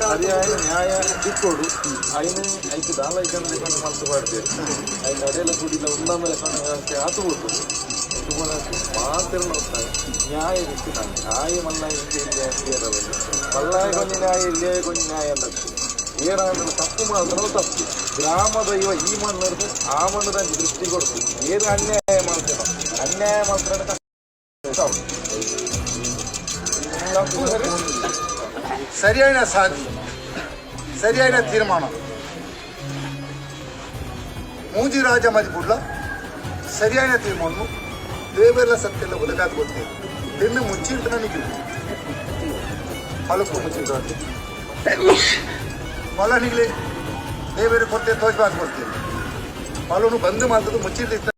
ಸರಿಯಾದ ನ್ಯಾಯ ಸಿಕ್ಕೋಡು ಐದು ದಾಲ ಐಕೊಂಡು ಮನಸ್ಸು ಮಾಡ್ತೇವೆ ಐದು ಅದೆಲ್ಲ ಕುಡಿಲ್ಲ ಉಂದಾಮೇಲೆ ಆತುಬೋದು ಮಾತ್ರ ನ್ಯಾಯ ಸಿಕ್ಕಿದ್ದಾನೆ ನ್ಯಾಯ ಮಲ್ಲಾಯ ಮಲ್ಲಾಯ ಕೊಂಚ ನ್ಯಾಯ ಇಲ್ಲೇ ಕೊಂಚ ನ್ಯಾಯ ಅನ್ನೋದು ಏನಾದರೂ ತಪ್ಪು ಮಾಡಿದ್ರೆ ತಪ್ಪು ಗ್ರಾಮದ ಈ ಮಣ್ಣು ಆ ಮಣ್ಣು ತಂದು ದೃಷ್ಟಿ ಕೊಡ್ತೀವಿ ಏನು ಅನ್ಯಾಯ ಮಾಡ್ತೇವೆ ಅನ್ಯಾಯ ಮಾಡ್ತಾರೆ ಸರಿಯಾದ ಸಾಧಿ ಸರಿಯಾದ ತೀರ್ಮಾನ ಮೂಜಿ ರಾಜ ಮದಿಪುಡ್ಲ ಸರಿಯಾದ ತೀರ್ಮಾನ ದೇವೆಲ್ಲ ಸತ್ತೆಲ್ಲ ಒದಗಾದ ಗೊತ್ತೇವೆ ತೆನ್ನು ಮುಚ್ಚಿಟ್ಟು ನನಗೆ ಹೊಲಕ್ಕೂ ಮುಚ್ಚಿಟ್ಟು ಹೊಲ ನಿಗಲಿ ದೇವೇರು ಕೊಡ್ತೇವೆ ತೋಜಬಾದ್ ಕೊಡ್ತೇವೆ ಹೊಲನು ಬಂದು ಮಾಡ್ತದ್ದು ಮುಚ್ಚಿಟ್ಟು